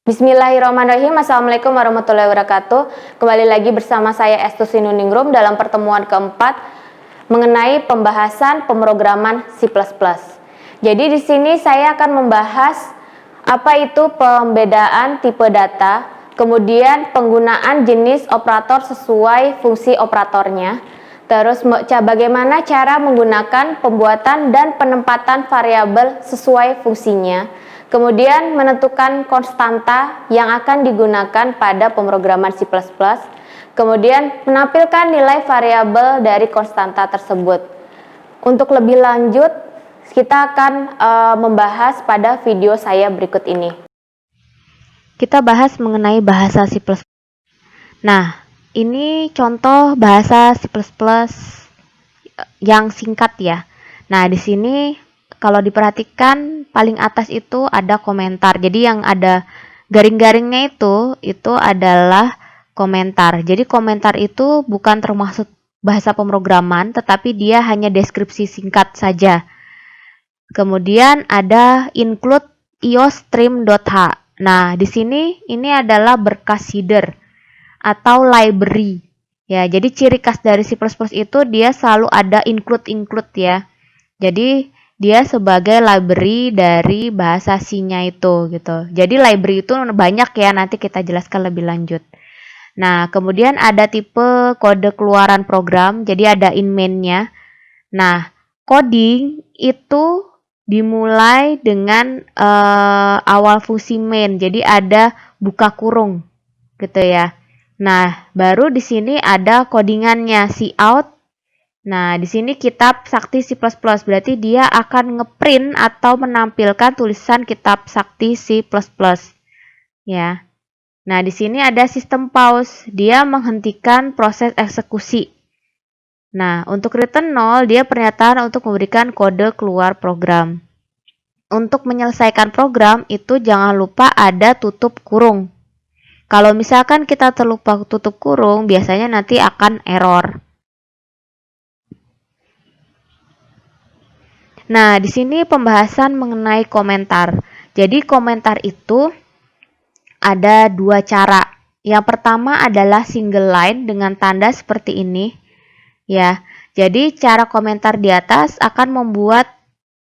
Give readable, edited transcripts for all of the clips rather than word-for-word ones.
Bismillahirrahmanirrahim. Assalamualaikum warahmatullahi wabarakatuh. Kembali lagi bersama saya Estusi Nuningrum dalam pertemuan keempat mengenai pembahasan pemrograman C++. Jadi di sini saya akan membahas apa itu pembedaan tipe data, kemudian penggunaan jenis operator sesuai fungsi operatornya, terus bagaimana cara menggunakan pembuatan dan penempatan variabel sesuai fungsinya, kemudian menentukan konstanta yang akan digunakan pada pemrograman C++, kemudian menampilkan nilai variabel dari konstanta tersebut. Untuk lebih lanjut, kita akan membahas pada video saya berikut ini. Kita bahas mengenai bahasa C++. Nah, ini contoh bahasa C++ yang singkat ya. Nah, di sini kalau diperhatikan paling atas itu ada komentar. Jadi yang ada garing-garingnya itu adalah komentar. Jadi komentar itu bukan termasuk bahasa pemrograman, tetapi dia hanya deskripsi singkat saja. Kemudian ada include iostream.h. Nah, di sini ini adalah berkas header atau library. Ya, jadi ciri khas dari C++ itu dia selalu ada include ya. Jadi dia sebagai library dari bahasa C-nya itu gitu. Jadi library itu banyak ya, nanti kita jelaskan lebih lanjut. Nah, kemudian ada tipe kode keluaran program, jadi ada in main-nya. Nah, coding itu dimulai dengan awal fungsi main, jadi ada buka kurung gitu ya. Nah, baru di sini ada codingannya cout. Nah, di sini kitab sakti C++, berarti dia akan ngeprint atau menampilkan tulisan kitab sakti C++. Ya. Nah, di sini ada sistem pause, dia menghentikan proses eksekusi. Nah, untuk return 0, dia pernyataan untuk memberikan kode keluar program. Untuk menyelesaikan program, itu jangan lupa ada tutup kurung. Kalau misalkan kita terlupa tutup kurung, biasanya nanti akan error. Nah, di sini pembahasan mengenai komentar. Jadi komentar itu ada dua cara. Yang pertama adalah single line dengan tanda seperti ini. Ya, jadi cara komentar di atas akan membuat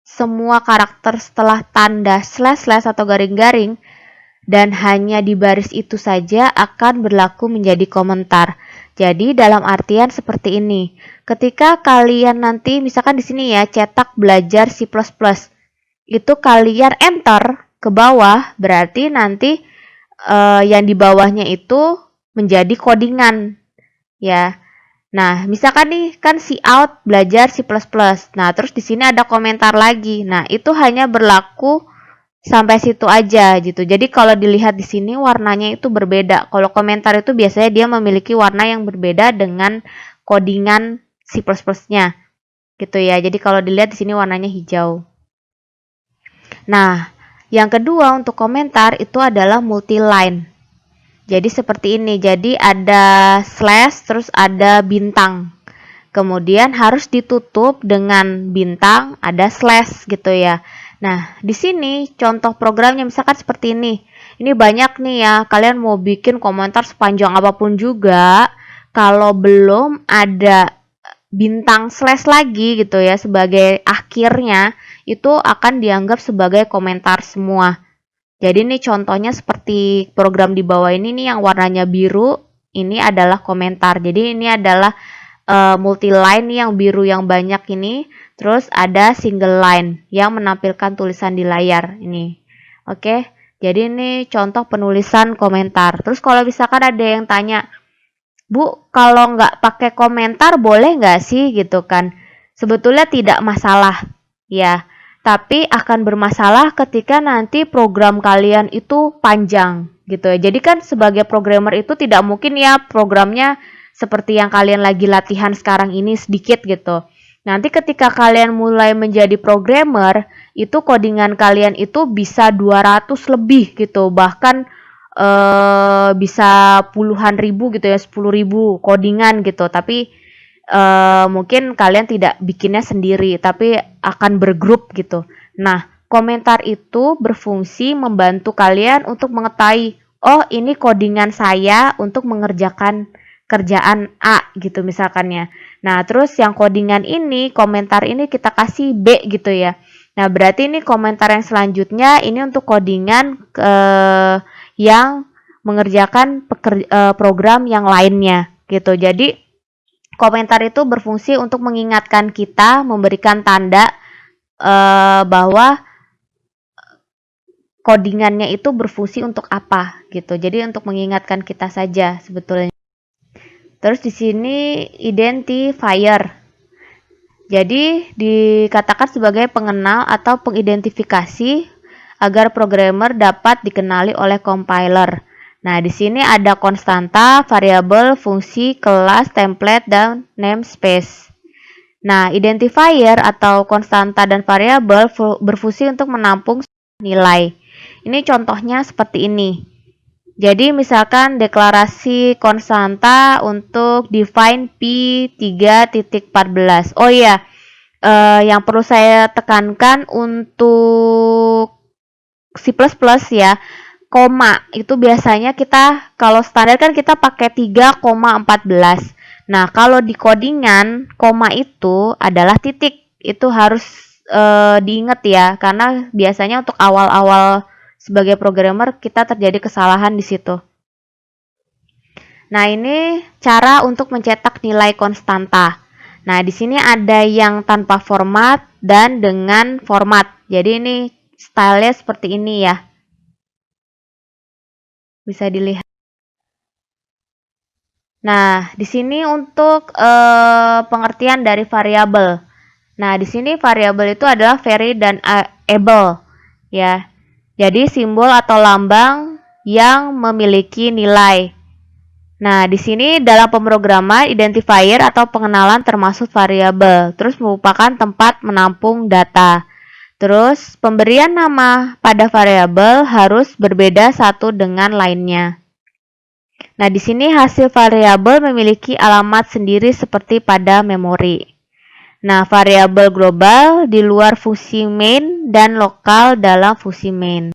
semua karakter setelah tanda slash atau garing-garing dan hanya di baris itu saja akan berlaku menjadi komentar. Jadi dalam artian seperti ini. Ketika kalian nanti misalkan di sini ya cetak belajar C++, itu kalian enter ke bawah, berarti nanti yang di bawahnya itu menjadi codingan ya. Nah, misalkan nih kan cout belajar C++. Nah, terus di sini ada komentar lagi. Nah, itu hanya berlaku sampai situ aja gitu. Jadi kalau dilihat di sini warnanya itu berbeda. Kalau komentar itu biasanya dia memiliki warna yang berbeda dengan codingan C++-nya. Gitu ya. Jadi kalau dilihat di sini warnanya hijau. Nah, yang kedua untuk komentar itu adalah multi-line. Jadi seperti ini. Jadi ada slash terus ada bintang. Kemudian harus ditutup dengan bintang, ada slash gitu ya. Nah, di sini contoh programnya misalkan seperti ini. Ini banyak nih ya, kalian mau bikin komentar sepanjang apapun juga, kalau belum ada bintang slash lagi gitu ya sebagai akhirnya, itu akan dianggap sebagai komentar semua. Jadi ini contohnya seperti program di bawah ini nih yang warnanya biru, ini adalah komentar. Jadi ini adalah multi-line yang biru yang banyak ini. Terus ada single line yang menampilkan tulisan di layar ini. Oke, jadi ini contoh penulisan komentar. Terus kalau misalkan ada yang tanya, Bu, kalau nggak pakai komentar boleh nggak sih gitu kan? Sebetulnya tidak masalah ya. Tapi akan bermasalah ketika nanti program kalian itu panjang gitu ya. Jadi kan sebagai programmer itu tidak mungkin ya programnya seperti yang kalian lagi latihan sekarang ini sedikit gitu. Nanti ketika kalian mulai menjadi programmer, itu codingan kalian itu bisa 200 lebih gitu. Bahkan bisa puluhan ribu gitu ya, 10.000 codingan gitu. Tapi mungkin kalian tidak bikinnya sendiri, tapi akan bergrup gitu. Nah, komentar itu berfungsi membantu kalian untuk mengetahui, oh ini codingan saya untuk mengerjakan kerjaan A gitu misalkannya. Nah, terus yang codingan ini, komentar ini kita kasih B gitu ya. Nah, berarti ini komentar yang selanjutnya ini untuk codingan yang mengerjakan program yang lainnya gitu. Jadi, komentar itu berfungsi untuk mengingatkan kita, memberikan tanda bahwa codingannya itu berfungsi untuk apa gitu. Jadi untuk mengingatkan kita saja sebetulnya. Terus di sini identifier. Jadi dikatakan sebagai pengenal atau pengidentifikasi agar programmer dapat dikenali oleh compiler. Nah, di sini ada konstanta, variabel, fungsi, kelas, template, dan namespace. Nah, identifier atau konstanta dan variabel berfungsi untuk menampung nilai. Ini contohnya seperti ini. Jadi misalkan deklarasi konstanta untuk define P3.14. Oh iya, yang perlu saya tekankan untuk C++ ya, koma itu biasanya kita kalau standar kan kita pakai 3,14. Nah, kalau di codingan koma itu adalah titik. Itu harus diingat ya, karena biasanya untuk awal-awal sebagai programmer kita terjadi kesalahan di situ. Nah, ini cara untuk mencetak nilai konstanta. Nah, di sini ada yang tanpa format dan dengan format. Jadi ini stylenya seperti ini ya. Bisa dilihat. Nah, di sini untuk pengertian dari variabel. Nah, di sini variabel itu adalah vary dan able ya. Jadi simbol atau lambang yang memiliki nilai. Nah, di sini dalam pemrograman identifier atau pengenalan termasuk variabel, terus merupakan tempat menampung data. Terus pemberian nama pada variabel harus berbeda satu dengan lainnya. Nah, di sini hasil variabel memiliki alamat sendiri seperti pada memori. Nah, variabel global di luar fungsi main dan lokal dalam fungsi main.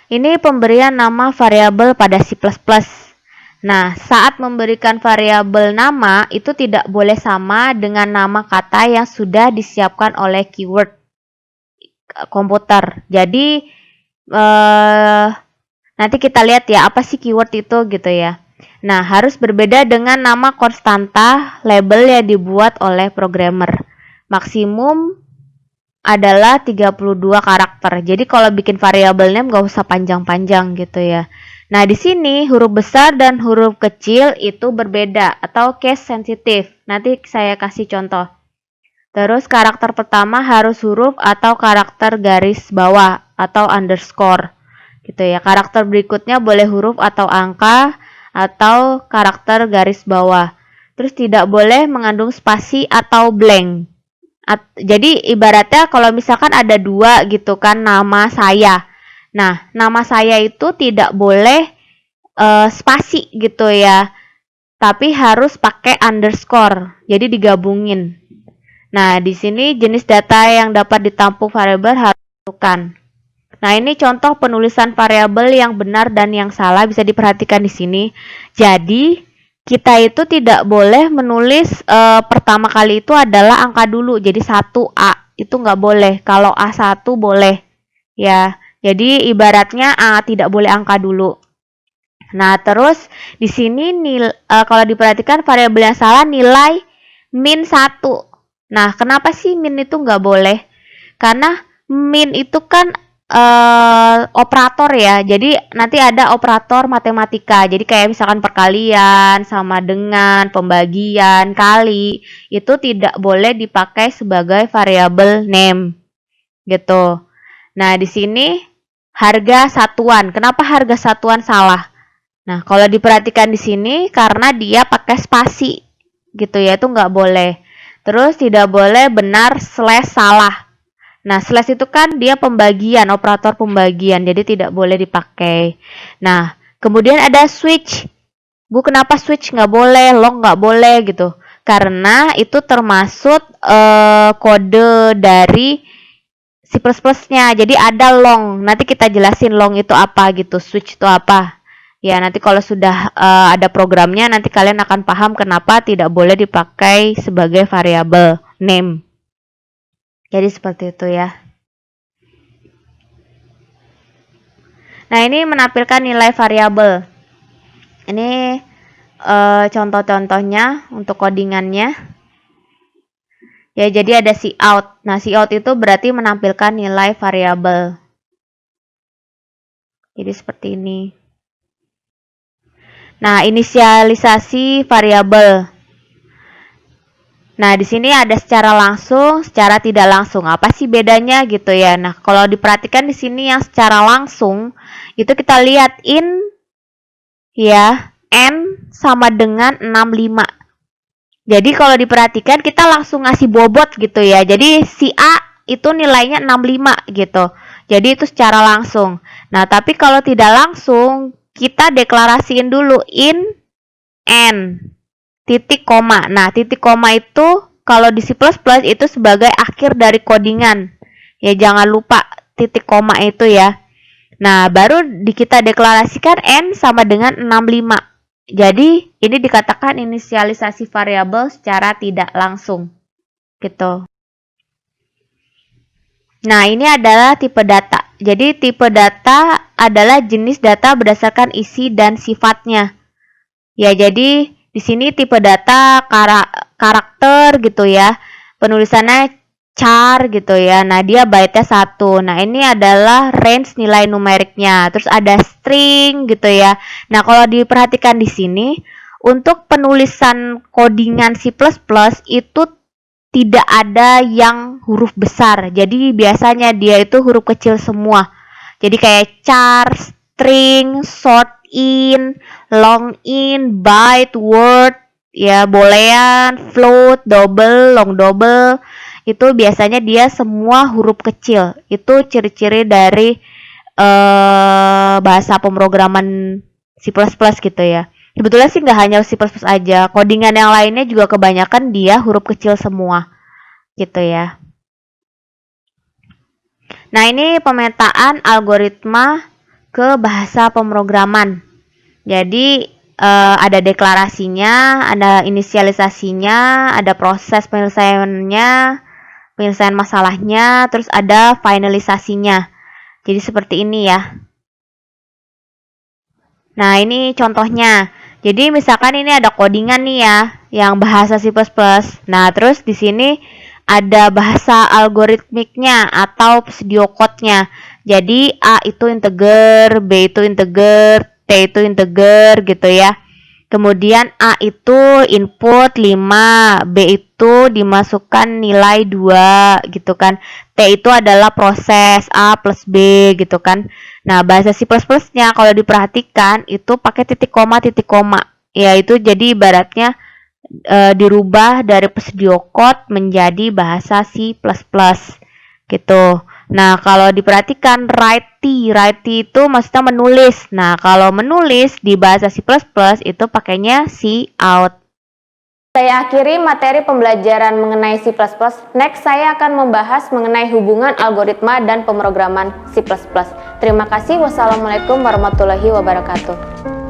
Ini pemberian nama variabel pada C++. Nah, saat memberikan variabel nama itu tidak boleh sama dengan nama kata yang sudah disiapkan oleh keyword komputer. Jadi nanti kita lihat ya apa sih keyword itu gitu ya. Nah, harus berbeda dengan nama konstanta label yang dibuat oleh programmer. Maksimum adalah 32 karakter. Jadi kalau bikin variabel name nggak usah panjang-panjang gitu ya. Nah, di sini huruf besar dan huruf kecil itu berbeda atau case sensitive. Nanti saya kasih contoh. Terus karakter pertama harus huruf atau karakter garis bawah atau underscore. Gitu ya. Karakter berikutnya boleh huruf atau angka atau karakter garis bawah. Terus tidak boleh mengandung spasi atau blank. Jadi ibaratnya kalau misalkan ada dua gitu kan nama saya. Nah, nama saya itu tidak boleh spasi gitu ya. Tapi harus pakai underscore. Jadi digabungin. Nah, di sini jenis data yang dapat ditampung variabel harus ditentukan. Nah, ini contoh penulisan variabel yang benar dan yang salah bisa diperhatikan di sini. Jadi, kita itu tidak boleh menulis pertama kali itu adalah angka dulu. Jadi 1A itu nggak boleh. Kalau A1 boleh. Ya, jadi ibaratnya A tidak boleh angka dulu. Nah, terus di sini kalau diperhatikan variabel yang salah nilai min 1. Nah, kenapa sih min itu nggak boleh? Karena min itu kan operator ya. Jadi nanti ada operator matematika. Jadi kayak misalkan perkalian sama dengan pembagian kali itu tidak boleh dipakai sebagai variabel name. Gitu. Nah, di sini harga satuan. Kenapa harga satuan salah? Nah, kalau diperhatikan di sini karena dia pakai spasi. Gitu ya, itu nggak boleh. Terus tidak boleh benar / salah. Nah, slash itu kan dia pembagian, operator pembagian, jadi tidak boleh dipakai. Nah, kemudian ada switch. Bu, kenapa switch nggak boleh, long nggak boleh gitu? karena itu termasuk kode dari C++-nya. Jadi ada long. Nanti kita jelasin long itu apa gitu, switch itu apa. Ya, nanti kalau sudah ada programnya, nanti kalian akan paham kenapa tidak boleh dipakai sebagai variabel name. Jadi seperti itu ya. Nah, ini menampilkan nilai variabel. Ini contoh-contohnya untuk codingannya. Ya, jadi ada cout. Nah, cout itu berarti menampilkan nilai variabel. Jadi seperti ini. Nah, inisialisasi variabel. Nah, di sini ada secara langsung, secara tidak langsung. Apa sih bedanya gitu ya? Nah, kalau diperhatikan di sini yang secara langsung, itu kita lihat in ya, n sama dengan 65. Jadi kalau diperhatikan kita langsung ngasih bobot gitu ya. Jadi si A itu nilainya 65 gitu. Jadi itu secara langsung. Nah, tapi kalau tidak langsung kita deklarasiin dulu in n titik koma. Nah, titik koma itu kalau di C++ itu sebagai akhir dari codingan. Ya, jangan lupa titik koma itu ya. Nah, baru kita deklarasikan n sama dengan 65. Jadi, ini dikatakan inisialisasi variabel secara tidak langsung. Gitu. Nah, ini adalah tipe data. Jadi, tipe data adalah jenis data berdasarkan isi dan sifatnya. Ya, jadi di sini tipe data karakter gitu ya. Penulisannya char gitu ya. Nah, dia byte-nya 1. Nah, ini adalah range nilai numeriknya. Terus ada string gitu ya. Nah, kalau diperhatikan di sini, untuk penulisan codingan C++ itu tidak ada yang huruf besar. Jadi, biasanya dia itu huruf kecil semua. Jadi, kayak char, string, short in, long in, byte, word, ya, boolean, float, double, long double, itu biasanya dia semua huruf kecil. Itu ciri-ciri dari bahasa pemrograman C++ gitu ya. Sebetulnya sih nggak hanya C++ aja, codingan yang lainnya juga kebanyakan dia huruf kecil semua gitu ya. Nah, ini pemetaan algoritma ke bahasa pemrograman. Jadi ada deklarasinya, ada inisialisasinya, ada proses penyelesaiannya, penyelesaian masalahnya, terus ada finalisasinya. Jadi seperti ini ya. Nah, ini contohnya. Jadi misalkan ini ada codingan nih ya, yang bahasa C++. Nah, terus di sini ada bahasa algoritmiknya atau pseudocode-nya. Jadi A itu integer, B itu integer, T itu integer gitu ya. Kemudian A itu input 5, B itu dimasukkan nilai 2 gitu kan. T itu adalah proses A plus B gitu kan. Nah, bahasa C++-nya kalau diperhatikan itu pakai titik koma. Ya, itu jadi ibaratnya dirubah dari pseudocode menjadi bahasa C++ gitu. Nah, kalau diperhatikan write itu maksudnya menulis. Nah, kalau menulis di bahasa C++ itu pakainya cout. Saya akhiri materi pembelajaran mengenai C++. Next, saya akan membahas mengenai hubungan algoritma dan pemrograman C++. Terima kasih. Wassalamualaikum warahmatullahi wabarakatuh.